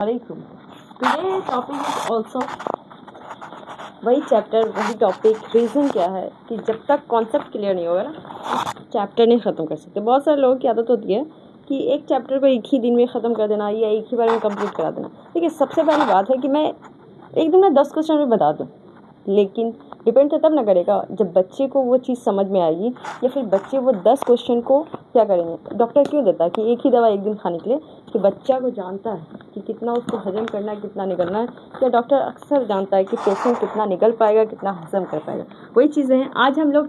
Alaikum. Today topic is also वही chapter वही topic. Reason क्या है कि जब तक कॉन्सेप्ट क्लियर नहीं होगा ना चैप्टर नहीं ख़त्म कर सकते. बहुत सारे लोगों की आदत होती है कि एक चैप्टर को एक ही दिन में ख़त्म कर देना या एक ही बार में कंप्लीट करा देना. ठीक है, सबसे पहली बात है कि मैं एक दिन में 10 क्वेश्चन में बता दूँ, लेकिन डिपेंड तो तब ना करेगा जब बच्चे को वो चीज़ समझ में आएगी या फिर बच्चे वो 10 क्वेश्चन को क्या करेंगे. डॉक्टर क्यों देता है कि एक ही दवा एक दिन खाने के लिए, कि बच्चा को जानता है कि कितना उसको हजम करना है, कितना निकलना है. या डॉक्टर अक्सर जानता है कि पेशेंट कितना निकल पाएगा, कितना हजम कर पाएगा. वही चीज़ें हैं. आज हम लोग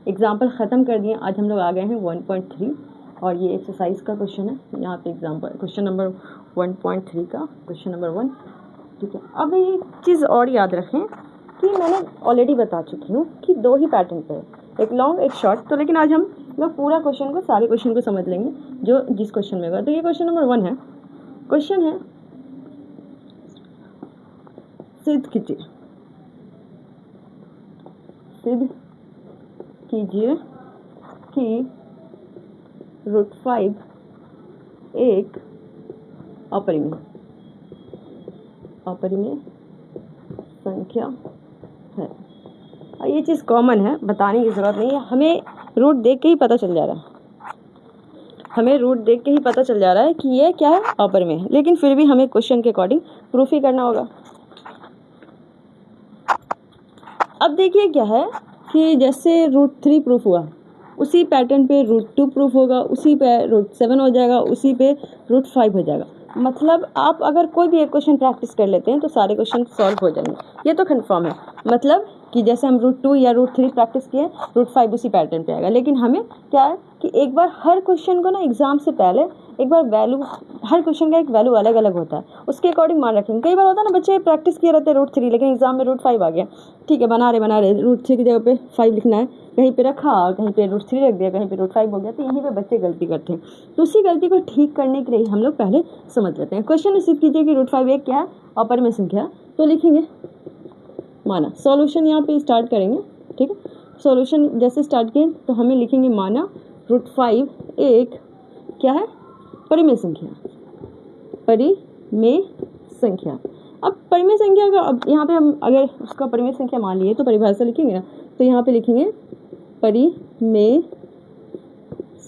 एग्जाम्पल ख़त्म कर दिए. आज हम लोग आ गए हैं 1.3 और ये एक्सरसाइज का क्वेश्चन है. यहाँ पे एग्जाम्पल क्वेश्चन नंबर 1.3 का क्वेश्चन नंबर 1. ठीक है, अब ये चीज़ और याद रखें कि मैंने ऑलरेडी बता चुकी हूँ कि 2 ही पैटर्न पे है, एक लॉन्ग एक शॉर्ट. तो लेकिन आज हम लोग पूरा क्वेश्चन को सारे क्वेश्चन को समझ लेंगे जो जिस क्वेश्चन में होगा. तो ये क्वेश्चन नंबर 1 है. क्वेश्चन है सिद्ध कीजिए कि √5 एक अपरिमेय संख्या है. और ये चीज़ कॉमन है, बताने की ज़रूरत नहीं है. हमें रूट देख के ही पता चल जा रहा है कि ये क्या है, अपरिमेय है. लेकिन फिर भी हमें क्वेश्चन के अकॉर्डिंग प्रूफ ही करना होगा. अब देखिए क्या है कि जैसे √3 प्रूफ हुआ, उसी पैटर्न पे √2 प्रूफ होगा, उसी पे √7 हो जाएगा, उसी पे √5 हो जाएगा. मतलब आप अगर कोई भी एक क्वेश्चन प्रैक्टिस कर लेते हैं तो सारे क्वेश्चन सॉल्व हो जाएंगे. ये तो कन्फर्म है. मतलब कि जैसे हम √2 या √3 प्रैक्टिस किए, √5 उसी पैटर्न पे आएगा. लेकिन हमें क्या है कि एक बार हर क्वेश्चन को ना एग्जाम से पहले एक बार वैल्यू, हर क्वेश्चन का एक वैल्यू अलग अलग होता है, उसके अकॉर्डिंग मान रखेंगे. कई बार होता है ना बच्चे प्रैक्टिस किए रहते हैं √3 लेकिन एग्जाम में √5 आ गया. ठीक है, बना रहे √3 की जगह पे 5 लिखना है, कहीं पे रखा और कहीं पे √3 रख दिया, कहीं पे √5 हो गया. तो यहीं पे बच्चे गलती करते हैं. तो उसी गलती को ठीक करने के लिए हम लोग पहले समझ लेते हैं. क्वेश्चन सिद्ध कीजिए कि √5 एक क्या है, अपरिमेय संख्या. तो लिखेंगे माना. सॉल्यूशन यहाँ पे स्टार्ट करेंगे. ठीक है, सॉल्यूशन जैसे स्टार्ट किए तो हमें लिखेंगे माना √5 एक क्या है, परिमेय संख्या. अब परिमेय संख्या का, अब यहाँ पे हम अगर उसका परिमेय संख्या मान लिए तो परिभाषा लिखेंगे ना. तो यहाँ पे लिखेंगे परिमेय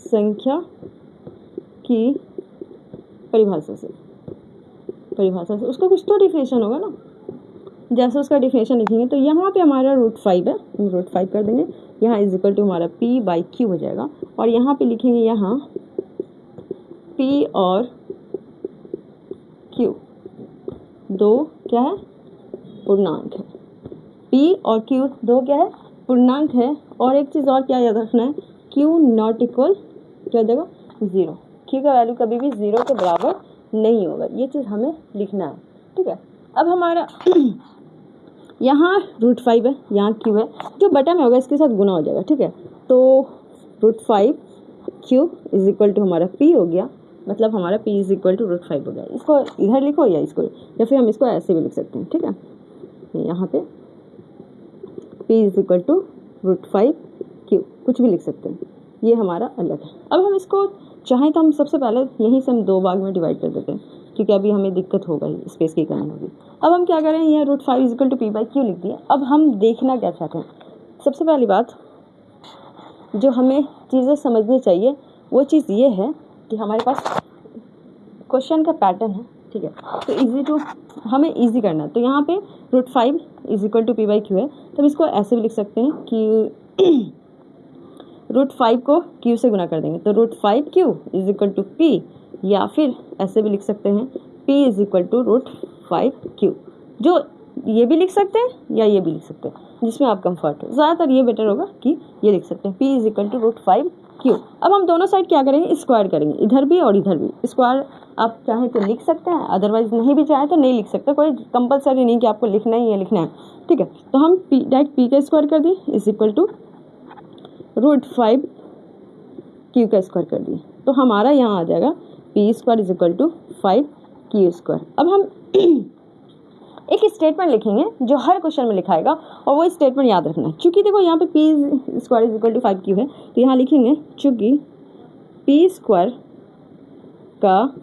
संख्या की परिभाषा से उसका कुछ तो डिफिनेशन होगा ना. जैसे उसका डिफिनेशन लिखेंगे तो यहाँ पे हमारा √5 है, हम √5 कर देंगे. यहाँ = हमारा p/q हो जाएगा. और यहाँ पे लिखेंगे यहाँ p और q दो क्या है, पूर्णांक है. p और q दो क्या है, पूर्णांक है. और एक चीज़ और क्या याद रखना है, q ≠ क्या देगा, 0. q का वैल्यू कभी भी 0 के बराबर नहीं होगा. ये चीज़ हमें लिखना है. ठीक है, अब हमारा यहाँ √5 है, यहाँ q है, जो बटा में होगा इसके साथ गुना हो जाएगा. ठीक है, तो √5 q = हमारा p हो गया. मतलब हमारा p = √5 हो गया. इसको इधर लिखो या इसको, या फिर हम इसको ऐसे भी लिख सकते हैं. ठीक है, यहाँ पे p = √5 q कुछ भी लिख सकते हैं. ये हमारा अलग है. अब हम इसको चाहें तो हम सबसे पहले यहीं से हम 2 भाग में डिवाइड कर देते हैं, क्योंकि अभी हमें दिक्कत होगा, स्पेस की कमी होगी. अब हम क्या करें, यहाँ √5 = p/q लिख दिए. अब हम देखना क्या चाहते हैं, सबसे पहली बात जो हमें चीज़ें समझनी चाहिए वो चीज़ ये है कि हमारे पास क्वेश्चन का पैटर्न है. ठीक है, तो हमें इजी करना है. तो यहाँ पे √5 = p/q है. तो इसको ऐसे भी लिख सकते हैं कि √5 को q से गुना कर देंगे तो √5q = p, या फिर ऐसे भी लिख सकते हैं p = √5q. जो ये भी लिख सकते हैं या ये भी लिख सकते हैं, जिसमें आप कंफर्ट हो. ज़्यादातर ये बेटर होगा कि ये लिख सकते हैं p = √5q. अब हम दोनों साइड क्या करेंगे, स्क्वायर करेंगे, इधर भी और इधर भी. स्क्वायर आप चाहें तो लिख सकते हैं, अदरवाइज नहीं भी चाहें तो नहीं लिख सकते. कोई कंपलसरी नहीं कि आपको लिखना ही है लिखना है. ठीक है, तो हम डायरेक्ट p का स्क्वायर कर दिए = √5 q का स्क्वायर कर दिए. तो हमारा यहाँ आ जाएगा p² = 5q². अब हम एक स्टेटमेंट लिखेंगे जो हर क्वेश्चन में लिखाएगा, और वो स्टेटमेंट याद रखना है. चूँकि देखो यहाँ पे p² = 5q है, तो यहाँ लिखेंगे चूँकि p² का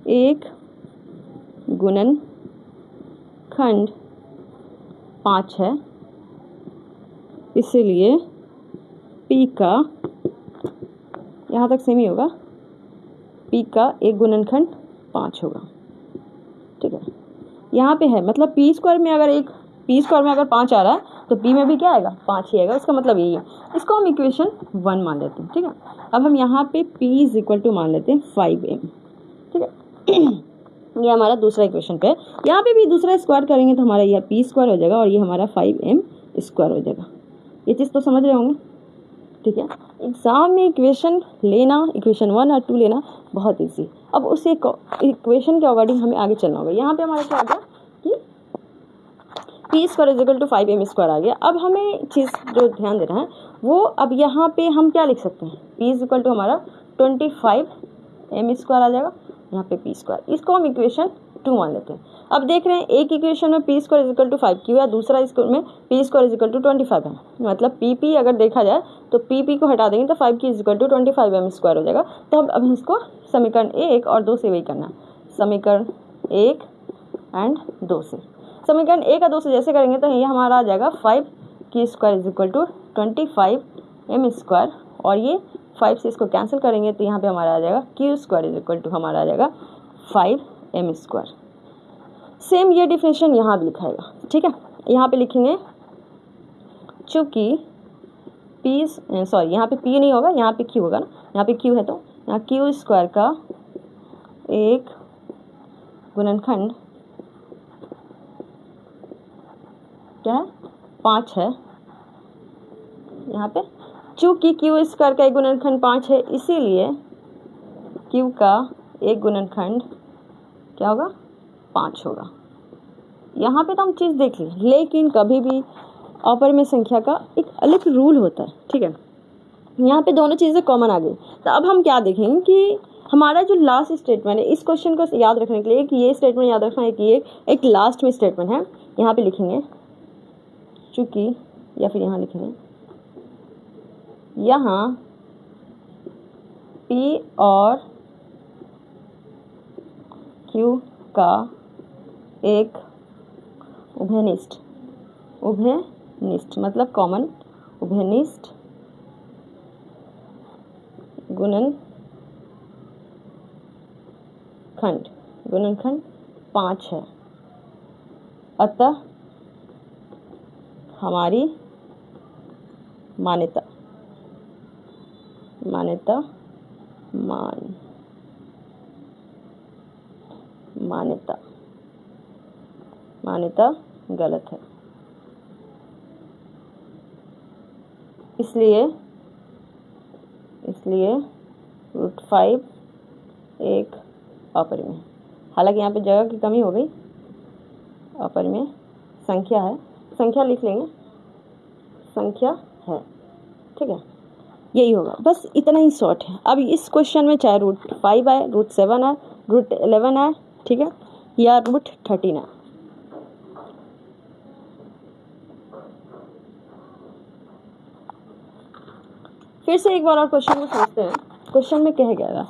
1 गुणनखंड 5 है, इसीलिए P का, यहाँ तक सेम ही होगा, P का एक गुणनखंड 5 होगा। ठीक है, यहाँ पे है मतलब P स्क्वायर में अगर 5 आ रहा है तो P में भी क्या आएगा, 5 ही आएगा। उसका मतलब यही है। इसको हम इक्वेशन 1 मान लेते हैं। ठीक है, अब हम यहाँ पे P = मान लेते हैं 5m। ठीक है, ये हमारा दूसरा इक्वेशन पे है। यहाँ पे भी दूसरा स्क्वायर करेंगे तो हमारा यह P स्क्वायर हो जाएगा और ये हमारा 5m स्क्वायर हो जाएगा। ये चीज़ तो समझ रहे होंगे। ठीक है, एग्जाम में इक्वेशन लेना, इक्वेशन 1 और 2 लेना बहुत ईजी। अब उस इक्वेशन के अकॉर्डिंग हमें आगे चलना होगा। यहाँ पे हमारा क्या आ गया कि P स्क्वायर = 5m स्क्वायर आ गया। अब हमें चीज़ जो ध्यान देना है वो, अब यहाँ पे हम क्या लिख सकते हैं, P = हमारा 25m स्क्वायर आ जाएगा, यहाँ पे P स्क्वायर। इसको हम इक्वेशन 2 मान लेते हैं। अब देख रहे हैं एक इक्वेशन में P स्क्वायर = 5Q है, दूसरा इसको में P स्क्वायर = 25 है। मतलब PP अगर देखा जाए तो PP को हटा देंगे तो 5Q = 25m स्क्वायर हो जाएगा। तो अब इसको समीकरण 1 और 2 से वही करना है, समीकरण 1 एंड 2 से। समीकरण 1 और 2 से जैसे करेंगे तो ये हमारा आ जाएगा 5Q स्क्वायर = 25m स्क्वायर, और ये 5 से इसको कैंसिल करेंगे तो यहाँ पे हमारा आ जाएगा Q स्क्वायर = हमारा आ जाएगा 5m स्क्वायर। सेम ये डिफिनेशन यहाँ भी लिखाएगा। ठीक है, यहाँ पे लिखेंगे चूँकि यहाँ पे P नहीं होगा, यहाँ पे Q होगा ना, यहाँ पे Q है तो यहाँ Q स्क्वायर का एक गुणनखंड क्या है, 5 है। यहाँ पे चूँकि Q स्क्वायर का एक गुणनखंड 5 है, इसीलिए Q का एक गुणनखंड क्या होगा, 5 होगा। यहाँ पे तो हम चीज़ देख ली, लेकिन कभी भी अपरिमेय संख्या का एक अलग रूल होता है। ठीक है, यहाँ पे दोनों चीज़ें कॉमन आ गई। तो अब हम क्या देखेंगे कि हमारा जो लास्ट स्टेटमेंट है, इस क्वेश्चन को याद रखने के लिए कि ये स्टेटमेंट याद रखना है कि ये एक लास्ट में स्टेटमेंट है। यहाँ पे लिखेंगे चूँकि, या फिर यहाँ लिखेंगे, यहाँ P और Q का एक उभयनिष्ठ मतलब कॉमन उभयनिष्ठ गुणनखंड 5 है। अतः हमारी मान्यता गलत है। इसलिए √5 एक अपरिमेय, हालांकि यहाँ पे जगह की कमी हो गई, अपरिमेय संख्या है, संख्या लिख लेंगे, संख्या है। ठीक है, यही होगा, बस इतना ही शॉर्ट है। अब इस क्वेश्चन में चाहे √5 आए, √7 आए, √11 आए, ठीक है, या √13 आए, फिर से एक बार और क्वेश्चन को समझते हैं। क्वेश्चन में कह गया था,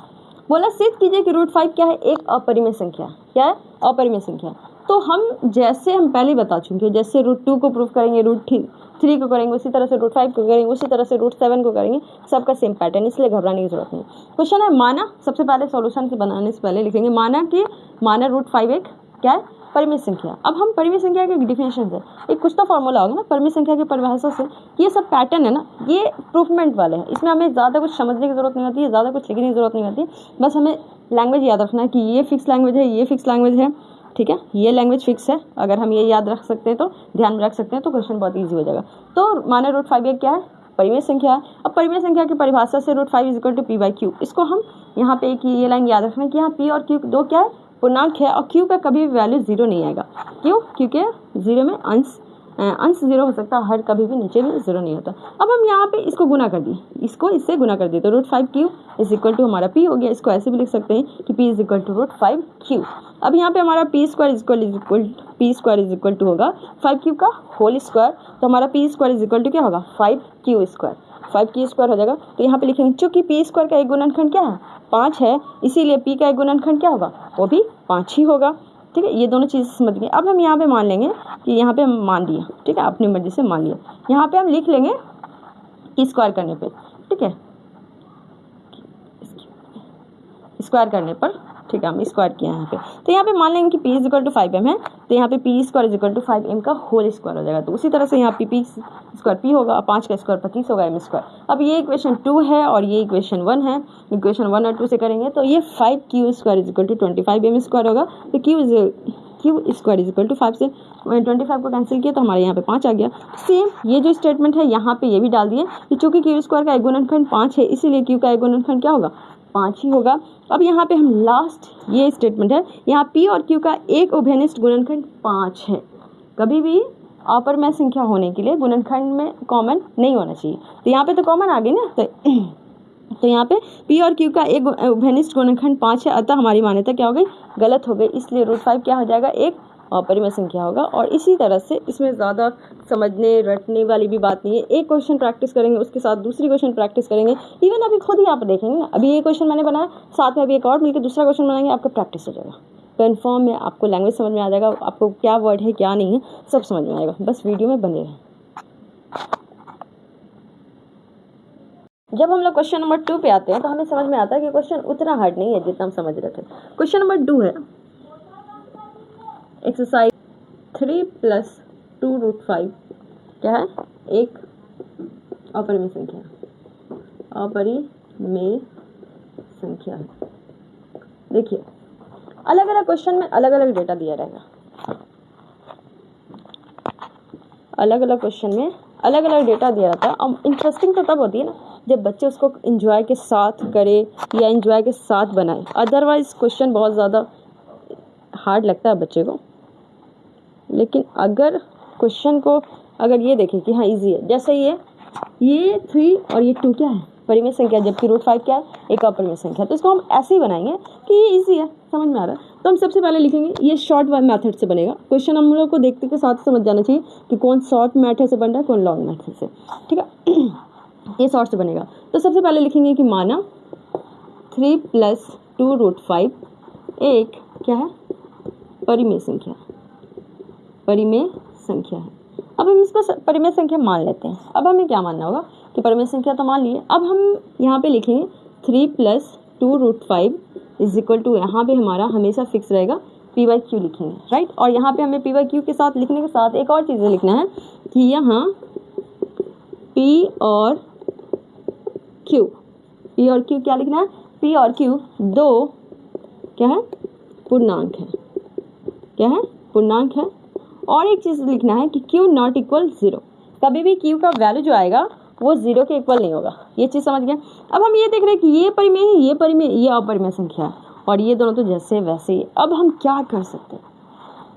बोला सिद्ध कीजिए कि √5 क्या है, एक अपरिमेय संख्या। क्या है, अपरिमेय संख्या। तो हम जैसे हम पहले बता चुके हैं, जैसे √2 को प्रूफ करेंगे, √3 को करेंगे, उसी तरह से √5 को करेंगे, उसी तरह से √7 को करेंगे, सबका सेम पैटर्न, इसलिए घबराने की जरूरत नहीं। क्वेश्चन है, माना, सबसे पहले सॉल्यूशन से बनाने से पहले लिखेंगे माना √5 एक क्या है, परिमेय संख्या। अब हम परिमेय संख्या के डिफिनेशन से एक कुछ तो फॉर्मूला होगा ना परिमेय संख्या की परिभाषा से, ये सब पैटर्न है ना, ये प्रूफमेंट वाले हैं, इसमें हमें ज़्यादा कुछ समझने की जरूरत नहीं होती है, ज़्यादा कुछ लिखने की जरूरत नहीं होती, बस हमें लैंग्वेज याद रखना है कि ये फिक्स लैंग्वेज है, ये फिक्स लैंग्वेज है। ठीक है, ये लैंग्वेज फिक्स है, अगर हम ये याद रख सकते हैं तो, ध्यान में रख सकते हैं तो क्वेश्चन बहुत ईजी हो जाएगा। तो माना √5 एक क्या है, परिमेय संख्या है। अब परिमेय संख्या की परिभाषा से √5 = P/Q, इसको हम यहाँ पे एक ये लाइन याद रखना है कि यहाँ P और Q दो क्या है, पूर्णांक है, और Q का कभी भी वैल्यू 0 नहीं आएगा। क्यों, क्योंकि 0 में अंश 0 हो सकता है, हर कभी भी नीचे में 0 नहीं होता। अब हम यहाँ पे इसको गुना कर दिए, इसको इससे गुना कर दिए, तो √5Q = हमारा P हो गया। इसको ऐसे भी लिख सकते हैं कि P = √5Q। अब यहाँ पे हमारा P स्क्वायर होगा 5Q का होल स्क्वायर, तो हमारा P स्क्वायर क्या होगा, 5Q स्क्वायर, 5Q स्क्वायर हो जाएगा। तो यहाँ पे लिखेंगे चूँकि P स्क्वायर का एक गुणनखंड क्या है, 5 है, इसीलिए P का एक गुणनखंड क्या होगा, वो भी 5 ही होगा। ठीक है, ये दोनों चीज़ समझ गए। अब हम यहाँ पे मान लेंगे कि यहाँ पे हम मान दिया, ठीक है, अपनी मर्जी से मान लिया। यहाँ पे हम लिख लेंगे कि स्क्वायर करने पे, ठीक है, स्क्वायर करने पर, ठीक है, हम स्क्वायर किया यहाँ पे। तो यहाँ पे मान लेंगे कि p is equal to 5m है, तो यहाँ पे p square is equal to 5m का होल स्क्वायर हो जाएगा। तो उसी तरह से यहाँ p स्क्वायर p होगा, 5 का स्क्वायर 25 होगा m स्क्वायर। अब ये इक्वेशन 2 है और ये इक्वेशन 1 है। इक्वेशन 1 और 2 से करेंगे तो ये 5q square is equal to 25m square होगा। तो q square is equal to 5 से 25 को कैंसिल किया तो हमारे यहाँ पे 5 आ गया। सेम ये जो स्टेटमेंट है यहाँ पे ये भी डाल दिए कि चूंकि q स्क्वायर का एक गुणनखंड 5 है, इसीलिए q का एक गुणनखंड क्या होगा, 5 ही होगा। अब यहाँ पे हम लास्ट ये स्टेटमेंट है, यहाँ p और q का एक उभयनिष्ठ गुणनखंड 5 है। कभी भी अपरिमेय संख्या होने के लिए गुणनखंड में कॉमन नहीं होना चाहिए। तो यहाँ पे तो कॉमन आ गई ना, तो यहाँ पे p और q का एक उभयनिष्ठ गुणनखंड 5 है, अतः हमारी मान्यता क्या हो गई, गलत हो गई। इसलिए √5 क्या हो जाएगा, एक अपरिमेय संख्या होगा। और इसी तरह से इसमें ज़्यादा समझने रटने वाली भी बात नहीं है। एक क्वेश्चन प्रैक्टिस करेंगे, उसके साथ दूसरी क्वेश्चन प्रैक्टिस करेंगे। इवन अभी खुद ही आप देखेंगे ना, अभी ये क्वेश्चन मैंने बनाया, साथ में अभी एक और मिलकर दूसरा क्वेश्चन बनाएंगे, आपका प्रैक्टिस हो जाएगा। कन्फर्म में आपको लैंग्वेज समझ में आ जाएगा, आपको क्या वर्ड है क्या नहीं है सब समझ में आएगा। बस वीडियो में बने रहें। जब हम लोग क्वेश्चन नंबर 2 पे आते हैं तो हमें समझ में आता है कि क्वेश्चन उतना हार्ड नहीं है जितना हम समझ रहे थे। क्वेश्चन नंबर 2 है एक्सरसाइज 3 + 2√5 क्या है, एक अपरिमेय संख्या, अपरिमेय संख्या है। देखिए अलग अलग क्वेश्चन में अलग अलग डेटा दिया रहेगा, अलग अलग क्वेश्चन में अलग अलग डेटा दिया रहता है। अब इंटरेस्टिंग तो तब होती है ना जब बच्चे उसको एंजॉय के साथ करे या एंजॉय के साथ बनाए। अदरवाइज क्वेश्चन बहुत ज़्यादा हार्ड लगता है बच्चे को। लेकिन अगर क्वेश्चन को अगर ये देखें कि हाँ इजी है, जैसे ये 3 और ये 2 क्या है, परिमेय संख्या, जबकि √5 क्या है, एक अपरिमेय संख्या। तो इसको हम ऐसे ही बनाएंगे कि ये इजी है, समझ में आ रहा है। तो हम सबसे पहले लिखेंगे, ये शॉर्ट मेथड से बनेगा। क्वेश्चन हम लोग को देखते के साथ समझ जाना चाहिए कि कौन शॉर्ट मेथड से बन रहा है, कौन लॉन्ग मेथड से, ठीक है। ये शॉर्ट से बनेगा। तो सबसे पहले लिखेंगे कि माना 3 + 2√5 एक क्या है, परिमेय संख्या, परिमेय संख्या है। अब हम इसको परिमेय संख्या मान लेते हैं। अब हमें क्या मानना होगा कि परिमेय संख्या तो मान लिए। अब हम यहाँ पे लिखेंगे 3 + 2√5 इज इक्वल टू, यहाँ पे हमारा हमेशा फिक्स रहेगा p/q लिखेंगे, राइट। और यहाँ पे हमें p/q के साथ लिखने के साथ एक और चीज़ें लिखना है कि यहाँ p और q क्या लिखना है, p और q दो क्या है, पूर्णांक है, क्या है, पूर्णांक है। और एक चीज़ लिखना है कि q नॉट इक्वल 0, कभी भी q का वैल्यू जो आएगा वो 0 के इक्वल नहीं होगा। ये चीज़ समझ गए। अब हम ये देख रहे हैं कि ये परिमेय है, ये परिमेय, ये अपरिमेय संख्या है और ये दोनों तो जैसे वैसे ही। अब हम क्या कर सकते हैं,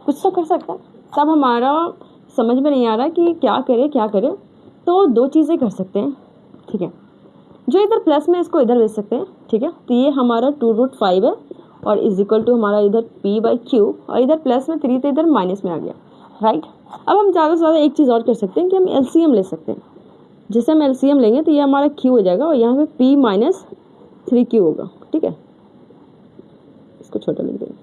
कुछ तो कर सकते हैं। तब हमारा समझ में नहीं आ रहा कि क्या करें, तो दो चीज़ें कर सकते हैं, ठीक है। जो इधर प्लस में इसको इधर भेज सकते हैं, ठीक है। तो ये हमारा 2√5 है और इज इक्वल टू हमारा इधर p/q और इधर प्लस में 3 तो इधर माइनस में आ गया, राइट। अब हम ज़्यादा से ज़्यादा एक चीज़ और कर सकते हैं कि हम LCM ले सकते हैं। जैसे हम LCM लेंगे तो ये हमारा q हो जाएगा और यहाँ पे p - 3q होगा, ठीक है। इसको छोटा लिख देंगे,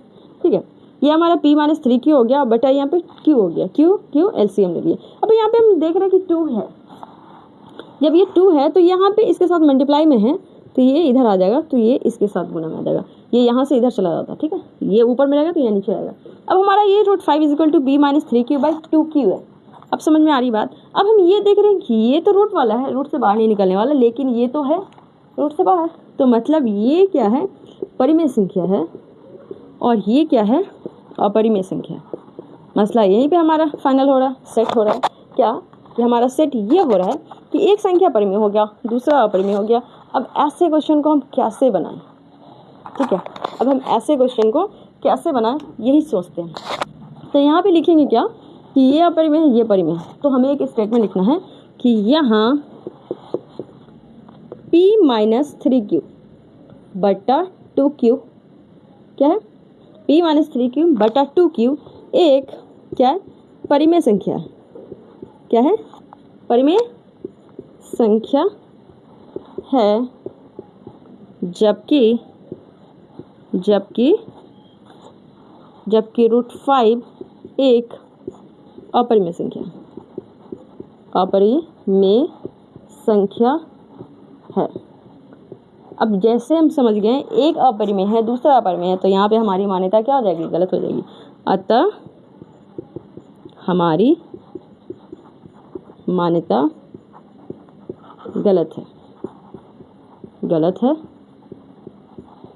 ठीक है। ये हमारा p - 3q हो गया, बटा यहाँ पे q हो गया, q LCM ले लिया। अब यहाँ पे हम देख रहे हैं कि 2 है, जब ये 2 है तो यहाँ पे इसके साथ मल्टीप्लाई में है तो ये इधर आ जाएगा, तो ये इसके साथ गुना में आ जाएगा, ये यहाँ से इधर चला जाता, ठीक है। ये ऊपर में रहेगा तो ये नीचे आएगा। अब हमारा ये √5 is equal to b - 3q/2q है। अब समझ में आ रही बात। अब हम ये देख रहे हैं कि ये तो रूट वाला है, रूट से बाहर नहीं निकलने वाला, लेकिन ये तो है रूट से बाहर। तो मतलब ये क्या है, परिमेय संख्या है और ये क्या है, अपरिमेय संख्या। मसला यहीं पे हमारा फाइनल हो रहा है, सेट हो रहा है। क्या कि हमारा सेट ये हो रहा है कि एक संख्या परिमेय हो गया, दूसरा अपरिमेय हो गया। अब ऐसे क्वेश्चन को हम कैसे बनाएं, ठीक है। अब हम ऐसे क्वेश्चन को कैसे बनाएं यही सोचते हैं। तो यहाँ पे लिखेंगे क्या कि ये अपरिमेय है, ये परिमेय है। तो हमें एक स्टेटमेंट लिखना है कि यहाँ p - 3q बटा 2q क्या है, p - 3q बटा 2q एक क्या है, परिमेय संख्या है। क्या है, परिमेय संख्या है, जबकि जबकि √5 एक अपरिमेय संख्या है। अब जैसे हम समझ गए एक अपरिमेय है दूसरा अपरिमेय है, तो यहाँ पे हमारी मान्यता क्या हो जाएगी, गलत हो जाएगी। अतः हमारी मान्यता गलत है।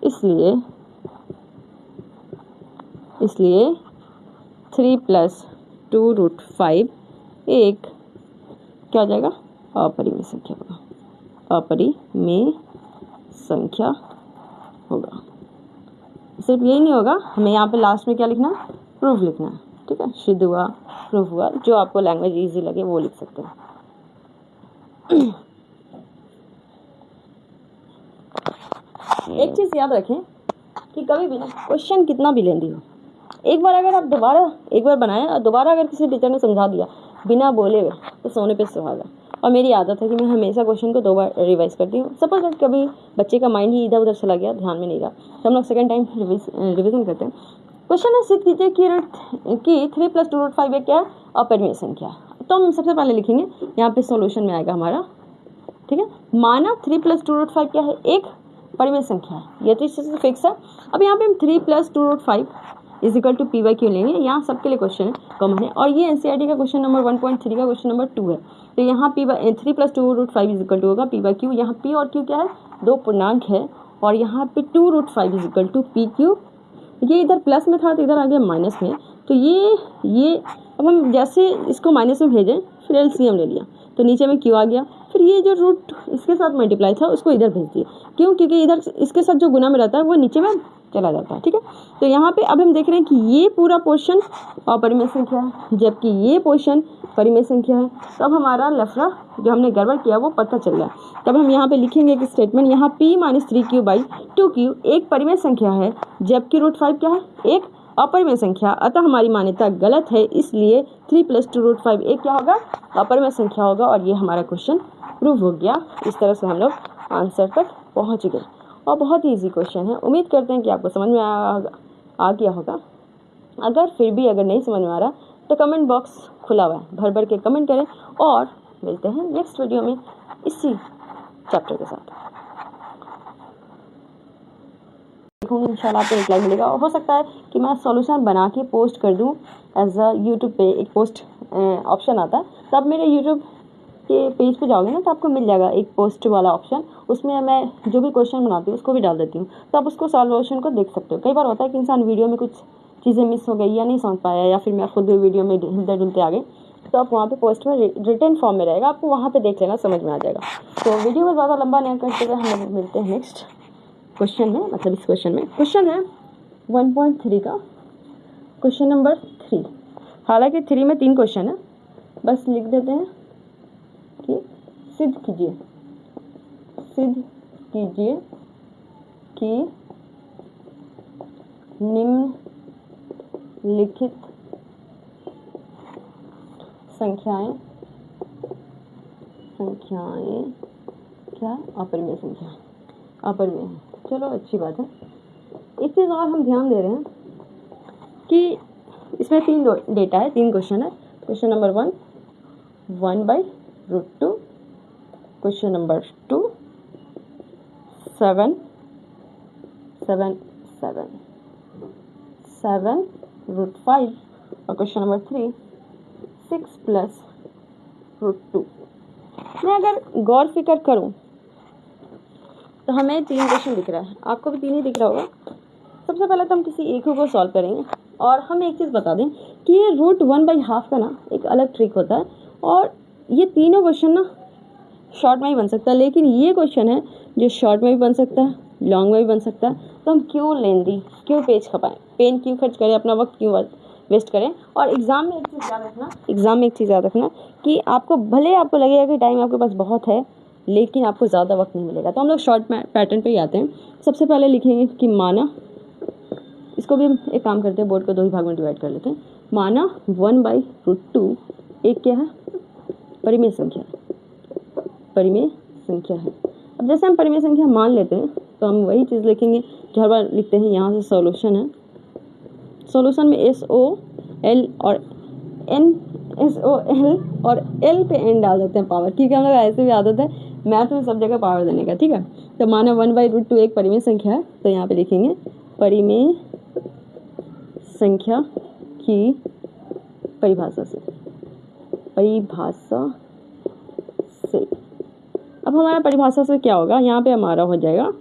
इसलिए 3 + 2√5 एक क्या हो जाएगा, अपरिमेय संख्या होगा। सिर्फ यही नहीं होगा, हमें यहाँ पे लास्ट में क्या लिखना है, प्रूफ लिखना है। ठीक है, सिद्ध हुआ, प्रूफ हुआ, जो आपको लैंग्वेज इजी लगे वो लिख सकते हैं। एक चीज़ याद रखें कि कभी भी ना क्वेश्चन कितना भी लेंदी हो, एक बार अगर आप एक बार बनाएं और दोबारा अगर किसी टीचर ने समझा दिया बिना बोले हुए, तो सोने पे सुहागा। और मेरी आदत है कि मैं हमेशा क्वेश्चन को 2 बार रिवाइज करती हूँ। सपोज कभी बच्चे का माइंड ही इधर उधर चला गया, ध्यान में नहीं रहा, तो हम लोग सेकेंड टाइम रिविजन करते हैं। क्वेश्चन है, सिद्ध कीजिए कि 3 + 2√5 एक क्या है, अपरिमेय संख्या। तो हम सबसे पहले लिखेंगे, यहाँ पे सॉल्यूशन में आएगा हमारा। ठीक है, माना 3 + 2√5 क्या है, एक परिमेय संख्या है, ये तो इससे फिक्स है। अब यहाँ पे हम 3 + 2√5 = p/q लेंगे। यहाँ सबके लिए क्वेश्चन कॉमन है, और ये एनसीईआरटी का क्वेश्चन नंबर 1.3 का क्वेश्चन नंबर 2 है। तो यहाँ 3 + 2√5 = होगा p/q। यहाँ p और q क्या है, 2 पूर्णांक है, और यहाँ पे 2√5 = pq। ये इधर प्लस में था तो इधर आ गया माइनस में, तो ये अब हम जैसे इसको माइनस में भेजें, फिर एलसीएम ले लिया तो नीचे में q आ गया, फिर ये जो रूट इसके साथ मल्टीप्लाई था उसको इधर भेज दिए। क्यों, क्योंकि इधर इसके साथ जो गुना में रहता है वो नीचे में चला जाता है। ठीक है, तो यहाँ पे अब हम देख रहे हैं कि ये पूरा पोर्शन अपरिमेय संख्या है, जबकि ये पोर्शन परिमेय संख्या है। तब हमारा लफड़ा जो हमने गड़बड़ किया वो पता चल गया। तब हम यहाँ पे लिखेंगे कि स्टेटमेंट, यहाँ p - 3q/2q एक परिमेय संख्या है, जबकि √5 क्या है, एक अपरिमेय संख्या। अतः हमारी मान्यता गलत है, इसलिए 3 + 2√5 एक क्या होगा, अपरिमेय संख्या होगा। और ये हमारा क्वेश्चन प्रूव हो गया। इस तरह से हम लोग आंसर तक पहुँच गए, और बहुत ही ईजी क्वेश्चन है। उम्मीद करते हैं कि आपको समझ में आ गया होगा। अगर फिर भी नहीं समझ में आ रहा तो कमेंट बॉक्स खुला हुआ है, भर भर के कमेंट करें, और मिलते हैं नेक्स्ट वीडियो में इसी चैप्टर के साथ। देखूँगी इंशाल्लाह आपको रिप्लाई मिलेगा, और हो सकता है कि मैं सॉल्यूशन बना के पोस्ट कर दूँ एज अ यूट्यूब पे। एक पोस्ट ऑप्शन आता है, तब मेरे यूट्यूब के पेज पे जाओगे ना तो आपको मिल जाएगा एक पोस्ट वाला ऑप्शन। उसमें मैं जो भी क्वेश्चन बनाती हूँ उसको भी डाल देती हूँ, तो आप उसको सॉल्यूशन को देख सकते हो। कई बार होता है कि इंसान वीडियो में कुछ चीज़ें मिस हो गई या नहीं समझ पाया, या फिर मैं खुद भी वीडियो में हिलते डुलते आ गई, तो आप वहाँ पे पोस्ट में रिटन फॉर्म में रहेगा, आपको वहाँ पे देख लेना, समझ में आ जाएगा। तो वीडियो में ज़्यादा लंबा नहीं करते हुए हम लोग मिलते हैं नेक्स्ट क्वेश्चन में। मतलब इस क्वेश्चन में क्वेश्चन है 1.3 का क्वेश्चन नंबर 3। हालांकि 3 में 3 क्वेश्चन है, बस लिख देते हैं कि सिद्ध कीजिए कि निम्नलिखित संख्याएं क्या अपरिमेय संख्या अपरिमेय है। चलो अच्छी बात है। एक चीज़ और हम ध्यान दे रहे हैं कि इसमें 3 डेटा है, 3 क्वेश्चन है। क्वेश्चन नंबर 1 1/√2, क्वेश्चन नंबर 2 7 √5, और क्वेश्चन नंबर 3 6 + √2। मैं अगर गौर फिक्र करूं तो हमें 3 क्वेश्चन दिख रहा है, आपको भी 3 ही दिख रहा होगा। सबसे पहले तो हम किसी एक को सॉल्व करेंगे, और हम एक चीज़ बता दें कि ये √1/2 का ना एक अलग ट्रिक होता है, और ये तीनों क्वेश्चन ना शॉर्ट में ही बन सकता है, लेकिन ये क्वेश्चन है जो शॉर्ट में भी बन सकता है, लॉन्ग में भी बन सकता है। तो हम क्यों लेंदी, क्यों पेज खपाएं, पेन क्यों खर्च करें, अपना वक्त क्यों वेस्ट करें। और एग्ज़ाम में एक चीज़ याद रखना कि आपको भले आपको लगेगा कि टाइम आपके पास बहुत है, लेकिन आपको ज़्यादा वक्त नहीं मिलेगा। तो हम लोग शॉर्ट पैटर्न पे ही आते हैं। सबसे पहले लिखेंगे कि माना, इसको भी हम एक काम करते हैं, बोर्ड को 2 ही भाग में डिवाइड कर लेते हैं। माना 1/√2 एक क्या है, परिमेय संख्या है। अब जैसे हम परिमेय संख्या मान लेते हैं तो हम वही चीज़ लिखेंगे जो हर बार लिखते हैं। यहाँ से सॉल्यूशन है, सॉल्यूशन में SOL और NSOL और L पे एन डाल देते हैं पावर, ठीक है। हम लोग ऐसे भी आदत है मैथ में सब जगह पावर देने का, ठीक है। तो माना 1/√2 एक परिमेय संख्या है, तो यहाँ पे लिखेंगे परिमेय संख्या की परिभाषा से। अब हमारा परिभाषा से क्या होगा, यहाँ पे हमारा हो जाएगा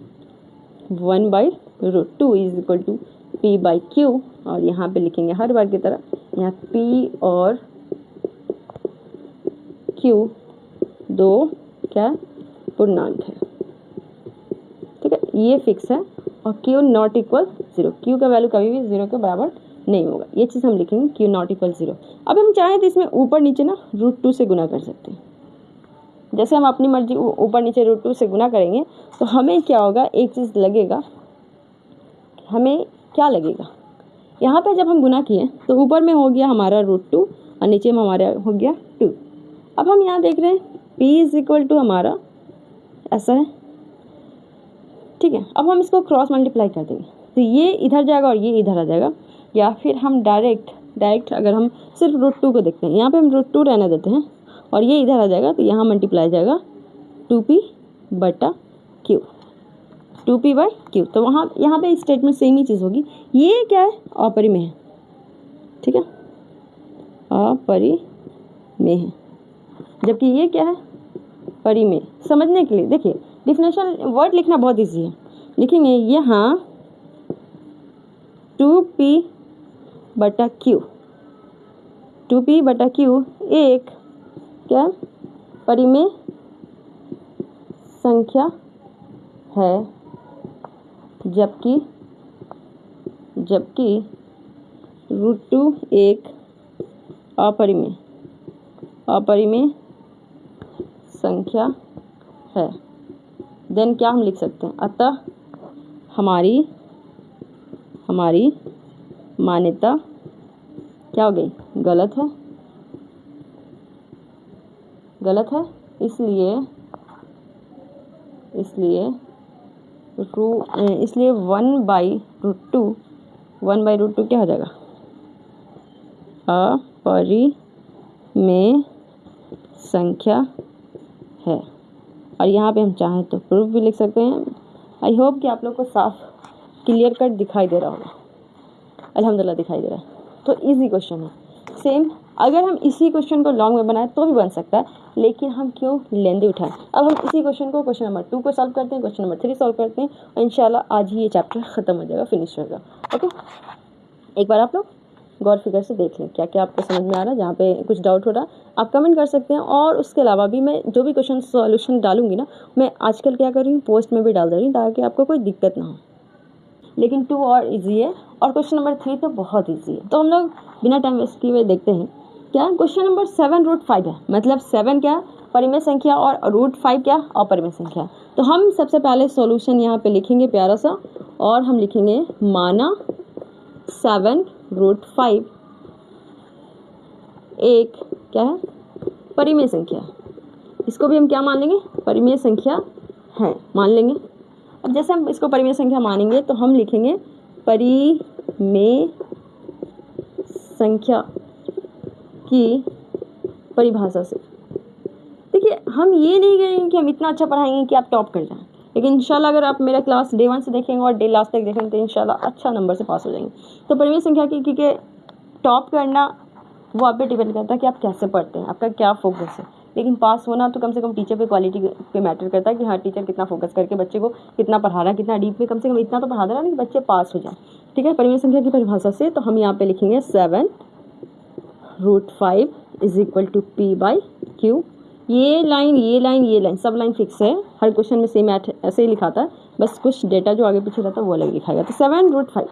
1/√2 इज इक्वल टू P/Q, और यहाँ पे लिखेंगे हर बार की तरह यहाँ P और Q दो क्या पूर्णांक है, ठीक है, ये फिक्स है। और Q नॉट इक्वल 0, Q का वैल्यू कभी भी 0 के बराबर नहीं होगा, ये चीज़ हम लिखेंगे Q नॉट इक्वल 0। अब हम चाहें तो इसमें ऊपर नीचे ना √2 से गुना कर सकते हैं। जैसे हम अपनी मर्जी ऊपर नीचे √2 से गुना करेंगे तो हमें क्या होगा, एक चीज़ लगेगा, हमें क्या लगेगा, यहाँ पे जब हम गुना किए तो ऊपर में हो गया हमारा √2 और नीचे में हमारा हो गया 2। अब हम यहाँ देख रहे हैं P इज इक्वल टू हमारा ऐसा है, ठीक है। अब हम इसको क्रॉस मल्टीप्लाई कर देंगे तो ये इधर जाएगा और ये इधर आ जाएगा, या फिर हम डायरेक्ट अगर हम सिर्फ √2 को देखते हैं, यहाँ पे हम √2 रहने देते हैं और ये इधर आ जाएगा, तो यहाँ मल्टीप्लाई जाएगा 2P/Q, 2P/Q। तो वहाँ यहाँ पे स्टेटमेंट सेम ही चीज़ होगी। ये क्या है, अपरिमेय है, ठीक है, अपरिमेय है, जबकि ये क्या है, परिमेय। समझने के लिए देखिए डिफिनेशन वर्ड लिखना बहुत इजी है, लिखेंगे यहाँ 2P/Q, 2P/Q एक क्या परिमेय संख्या है, जबकि √2 एक अपरिमेय संख्या है। देन क्या हम लिख सकते हैं, अतः हमारी मान्यता क्या हो गई, गलत है, इसलिए 1/√2 क्या हो जाएगा, अपरिमेय संख्या है। और यहाँ पे हम चाहें तो प्रूफ भी लिख सकते हैं। आई होप कि आप लोग को साफ क्लियर कट दिखाई दे रहा होगा, अल्हम्दुलिल्लाह दिखाई दे रहा है। तो इजी क्वेश्चन है, सेम अगर हम इसी क्वेश्चन को लॉन्ग में बनाए तो भी बन सकता है, लेकिन हम क्यों लेंदी उठाएं। अब हम इसी क्वेश्चन को क्वेश्चन नंबर 2 को सॉल्व करते हैं, क्वेश्चन नंबर 3 सॉल्व करते हैं, और इंशाल्लाह आज ही ये चैप्टर ख़त्म हो जाएगा, फिनिश होगा। ओके, एक बार आप लोग गौर फिगर से देख लें क्या क्या आपको समझ में आ रहा है। जहाँ पे कुछ डाउट हो रहा है आप कमेंट कर सकते हैं, और उसके अलावा भी मैं जो भी क्वेश्चन सॉल्यूशन डालूंगी ना, मैं आजकल क्या कर रही हूँ, पोस्ट में भी डाल दे रही हूँ, ताकि आपको कोई दिक्कत ना हो। लेकिन 2 और इजी है, और क्वेश्चन नंबर 3 तो बहुत ईजी है। तो हम लोग बिना टाइम वेस्ट किए हुए देखते हैं क्या क्वेश्चन नंबर 7√5 है, मतलब 7 क्या परिमेय संख्या और √5 क्या अपरिमेय संख्या। तो हम सबसे पहले सॉल्यूशन यहाँ पे लिखेंगे प्यारा सा, और हम लिखेंगे माना 7√5 एक क्या है, परिमेय संख्या। इसको भी हम क्या मान लेंगे, परिमेय संख्या है मान लेंगे। अब जैसे हम इसको परिमेय संख्या मानेंगे तो हम लिखेंगे परिमेय संख्या की परिभाषा से। देखिए हम ये नहीं कहेंगे कि हम इतना अच्छा पढ़ाएंगे कि आप टॉप कर जाएं, लेकिन इंशाल्लाह अगर आप मेरा क्लास डे 1 से देखेंगे और डे लास्ट तक देखेंगे तो इंशाल्लाह अच्छा नंबर से पास हो जाएंगे। तो परिमेय संख्या की क्योंकि टॉप करना वो आप पे डिपेंड करता है कि आप कैसे पढ़ते हैं, आपका क्या फोकस है, लेकिन पास होना तो कम से कम टीचर पे क्वालिटी पे मैटर करता है कि हाँ टीचर कितना फोकस करके बच्चे को कितना पढ़ा रहा है, कितना डीप में, कम से कम इतना तो पढ़ा दे रहा है कि बच्चे पास हो जाए, ठीक है। परिमेय संख्या की परिभाषा से तो हम यहाँ पे लिखेंगे 7√5 इज इक्वल टू P/Q। ये लाइन सब लाइन फिक्स है, हर क्वेश्चन में सेम ऐसे ही लिखा था, बस कुछ डेटा जो आगे पीछे रहता है वो अलग लिखाएगा। तो 7√5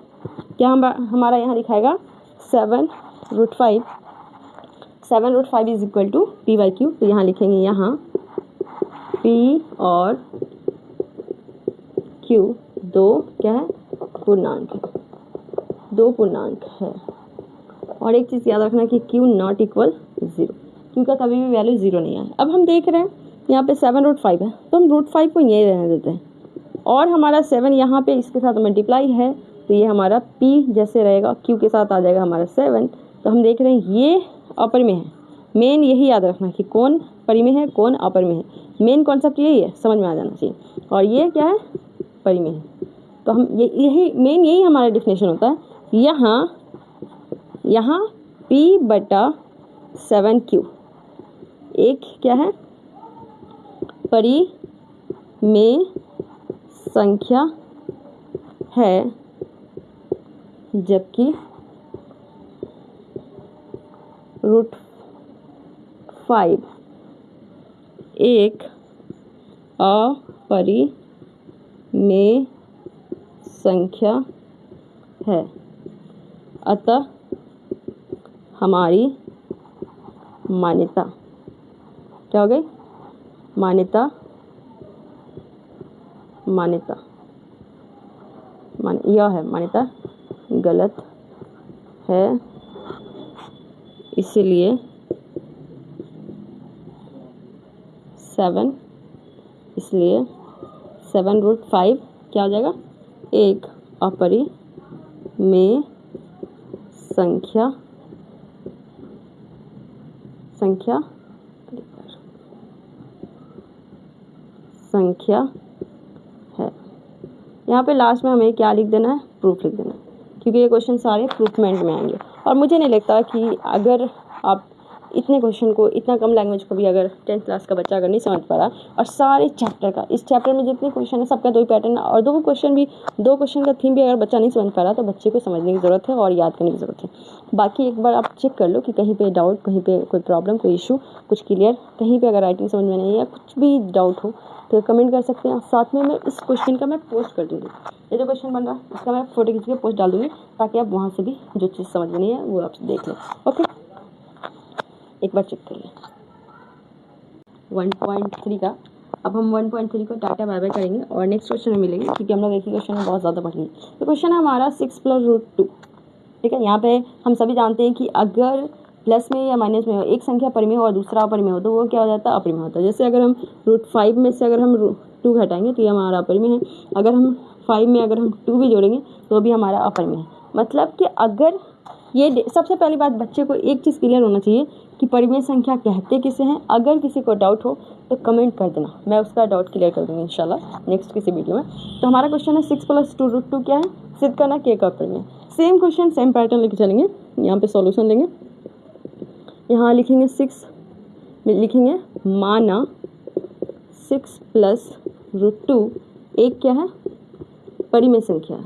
क्या हमारा यहाँ लिखाएगा 7√5 इज इक्वल टू P/Q। तो यहाँ लिखेंगे यहाँ P और Q दो क्या है पूर्णांक है। और एक चीज़ याद रखना कि Q नॉट इक्वल 0, Q का कभी भी वैल्यू 0 नहीं आए। अब हम देख रहे हैं यहाँ पे 7√5 है, तो हम √5 को यहीं रहने देते हैं, और हमारा 7 यहाँ पे इसके साथ मल्टीप्लाई है तो ये हमारा P जैसे रहेगा Q के साथ आ जाएगा हमारा 7। तो हम देख रहे हैं ये अपर में है। मेन यही याद रखना कि कौन परिमेय है कौन अपर में है। मेन कॉन्सेप्ट यही है, समझ में आ जाना चाहिए। और ये क्या है, परिमेय है। तो हम यही मेन यही हमारा डिफिनेशन होता है। यहाँ P/7Q एक क्या है, परिमेय संख्या है, जबकि √5 एक अपरिमेय संख्या है। अतः हमारी मान्यता क्या हो गई, मान्यता यह है, मान्यता गलत है। इसलिए 7/5 क्या हो जाएगा, एक अपरिमेय संख्या है। यहाँ पे लास्ट में हमें क्या लिख देना है, प्रूफ लिख देना है, क्योंकि ये क्वेश्चन सारे प्रूफमेंट में आएंगे। और मुझे नहीं लगता कि अगर आप इतने क्वेश्चन को इतना कम लैंग्वेज को भी अगर 10th क्लास का बच्चा अगर नहीं समझ पा रहा और सारे चैप्टर का, इस चैप्टर में जितने क्वेश्चन है सबका 2 पैटर्न और 2 क्वेश्चन का थीम भी अगर बच्चा नहीं समझ पा रहा तो बच्चे को समझने की ज़रूरत है और याद करने की ज़रूरत है। बाकी एक बार आप चेक कर लो कि कहीं पे डाउट, कहीं पे कोई प्रॉब्लम, कोई इशू, कुछ क्लियर, कहीं पे अगर राइटिंग समझ में नहीं है या कुछ भी डाउट हो तो कमेंट कर सकते हैं। साथ में मैं इस क्वेश्चन का मैं पोस्ट कर दूँगी, ये जो क्वेश्चन बन रहा है इसका मैं फोटो खींच के पोस्ट डाल दूँगी, ताकि आप वहाँ से भी जो चीज़ समझ में नहीं है वो आप देख लें। ओके, एक बार चेक कर लें 1.3 का। अब हम 1.3 को टाटा बाय बाय करेंगे और नेक्स्ट क्वेश्चन में मिलेंगे, क्योंकि हम लोग एक ही क्वेश्चन में बहुत ज़्यादा पढ़ लिए। तो क्वेश्चन है हमारा 6 + √2। ठीक है, यहाँ पे हम सभी जानते हैं कि अगर प्लस में या माइनस में एक संख्या परिमेय और दूसरा अपरिमेय हो तो वो क्या हो जाता है, अपरिमेय होता है। जैसे अगर हम √5 में से अगर हम 2 घटाएंगे तो ये हमारा अपरिमेय है। अगर हम 5 में अगर हम 2 भी जोड़ेंगे तो भी हमारा अपरिमेय है। मतलब कि अगर ये सबसे पहली बात, बच्चे को एक चीज़ क्लियर होना चाहिए कि परिमेय संख्या कहते किसे हैं। अगर किसी को डाउट हो तो कमेंट कर देना, मैं उसका डाउट क्लियर कर दूँगी इंशाल्लाह नेक्स्ट किसी वीडियो में। तो हमारा क्वेश्चन है 6 + 2√2 क्या है, सिद्ध करना के का अपरिमेय। सेम क्वेश्चन सेम पैटर्न लेके चलेंगे। यहाँ पे सॉल्यूशन लेंगे, यहाँ लिखेंगे 6 लिखेंगे माना 6 + √2 एक क्या है, परिमेय संख्या है।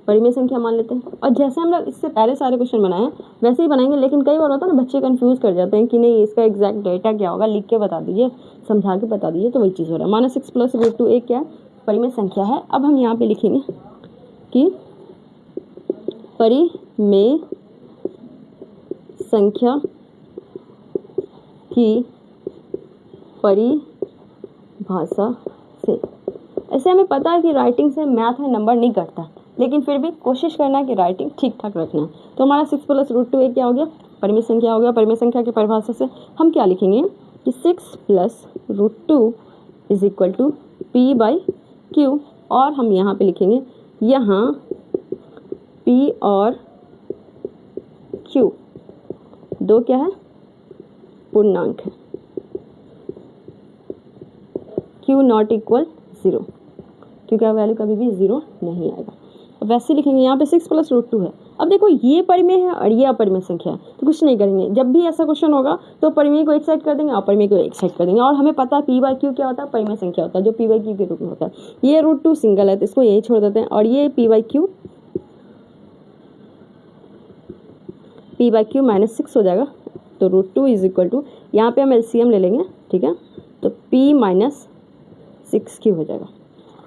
परिमेय संख्या मान लेते हैं। और जैसे हम लोग इससे पहले सारे क्वेश्चन बनाए वैसे ही बनाएंगे, लेकिन कई बार होता है ना बच्चे कंफ्यूज कर जाते हैं कि नहीं इसका एग्जैक्ट डेटा क्या होगा, लिख के बता दीजिए, समझा के बता दीजिए। तो वही चीज़ हो रहा है। माना 6 + √2 एक क्या है, परिमेय संख्या है। अब हम यहाँ पे लिखेंगे कि परिमेय संख्या की परिभाषा से, ऐसे हमें पता है कि राइटिंग से मैथ में नंबर नहीं कटता, लेकिन फिर भी कोशिश करना है कि राइटिंग ठीक ठाक रखना है। तो हमारा 6 + √2 एक क्या हो गया, परिमेय संख्या हो गया। परिमेय संख्या की परिभाषा से हम क्या लिखेंगे कि 6 + √2 = P/Q। और हम यहाँ पे लिखेंगे, यहाँ P और Q दो क्या है, पूर्णांक है। Q ≠ 0, क्योंकि वैल्यू कभी भी 0 नहीं आएगा। वैसे लिखेंगे यहाँ पे 6 + √2 है। अब देखो ये परिमेय है और ये अपरिमेय संख्या है, तो कुछ नहीं करेंगे। जब भी ऐसा क्वेश्चन होगा तो परिमेय को एक साइड कर देंगे, अपरिमेय को एक साइड कर देंगे। और हमें पता है P/Q क्या होता है, परिमेय संख्या होता है, जो P/Q के रूप में होता है। ये √2 सिंगल है तो इसको यही छोड़ देते हैं, और ये P/Q -6 हो जाएगा। तो √2 यहाँ पे हम LCM ले लेंगे, ठीक है, तो P - 6Q हो जाएगा।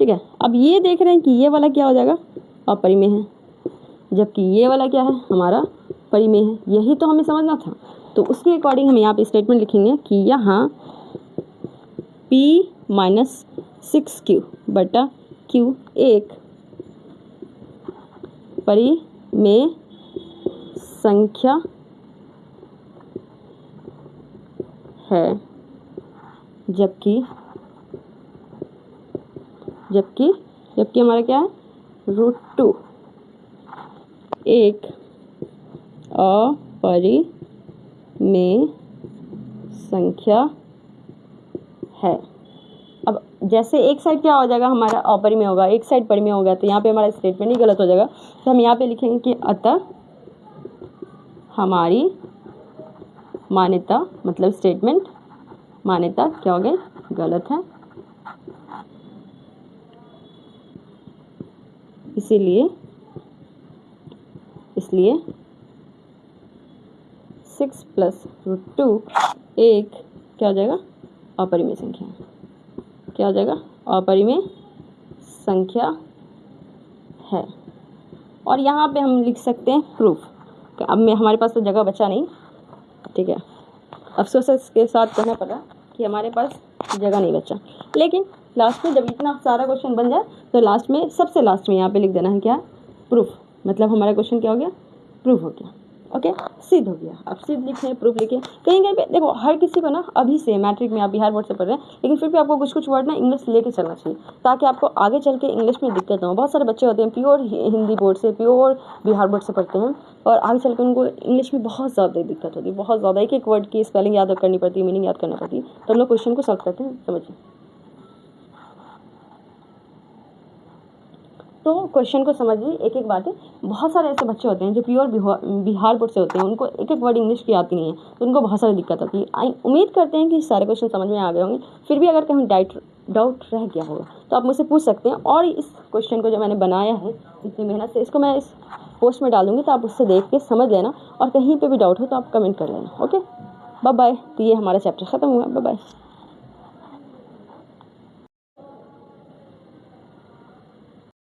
ठीक है, अब ये देख रहे हैं कि ये वाला क्या हो जाएगा, अपरिमेय है, जबकि ये वाला क्या है, हमारा परिमेय है। यही तो हमें समझना था। तो उसके अकॉर्डिंग हम यहाँ पे स्टेटमेंट लिखेंगे कि यहाँ P - 6Q/Q एक परिमेय संख्या है, जबकि हमारा क्या है, √2 एक अपरिमेय संख्या है। अब जैसे एक साइड क्या हो जाएगा, हमारा अपरिमेय होगा, एक साइड परिमेय होगा, तो यहाँ पे हमारा स्टेटमेंट ही गलत हो जाएगा। तो हम यहाँ पे लिखेंगे कि अतः हमारी मान्यता, मतलब स्टेटमेंट मान्यता क्या हो गई, गलत है। इसलिए 6 + √2 एक क्या हो जाएगा, अपरिमेय संख्या। क्या हो जाएगा, अपरिमेय संख्या है। और यहाँ पे हम लिख सकते हैं प्रूफ। अब हमारे पास तो जगह बचा नहीं, ठीक है, अफसोस के साथ कहना पड़ा कि हमारे पास जगह नहीं बचा। लेकिन लास्ट में जब इतना सारा क्वेश्चन बन जाए तो लास्ट में, सबसे लास्ट में यहाँ पे लिख देना है क्या, प्रूफ। मतलब हमारा क्वेश्चन क्या हो गया, प्रूफ हो गया। ओके, सिद्ध हो गया। अब सिद्ध लिखे, प्रूफ लिखे। कहीं कहीं पे देखो, हर किसी को ना अभी से मैट्रिक में आप बिहार बोर्ड से पढ़ रहे हैं, लेकिन फिर भी आपको कुछ कुछ वर्ड ना इंग्लिश लेके चलना चाहिए, ताकि आपको आगे चल के इंग्लिश में दिक्कत ना हो। बहुत सारे बच्चे होते हैं प्योर हिंदी बोर्ड से, प्योर बिहार बोर्ड से पढ़ते हैं, और आगे चल के उनको इंग्लिश में बहुत ज़्यादा दिक्कत होती है, बहुत ज़्यादा। एक एक वर्ड की स्पेलिंग याद करनी पड़ती है, मीनिंग याद करना पड़ती है। तो हम लोग क्वेश्चन को सॉल्व करते हैं, समझिए। तो क्वेश्चन को समझिए, एक एक बातें। बहुत सारे ऐसे बच्चे होते हैं जो प्योर बिहार बोर्ड से होते हैं, उनको एक एक वर्ड इंग्लिश की आती नहीं है, तो उनको बहुत सारी दिक्कत होती है। उम्मीद करते हैं कि सारे क्वेश्चन समझ में आ गए होंगे। फिर भी अगर कहीं डाउट रह गया होगा तो आप मुझसे पूछ सकते हैं। और इस क्वेश्चन को जो मैंने बनाया है इतनी मेहनत से, इसको मैं इस पोस्ट में डालूंगी, तो आप उससे देख के समझ लेना, और कहीं पर भी डाउट हो तो आप कमेंट कर लेना। Okay, bye bye. तो ये हमारा चैप्टर ख़त्म हुआ, बाय बाय।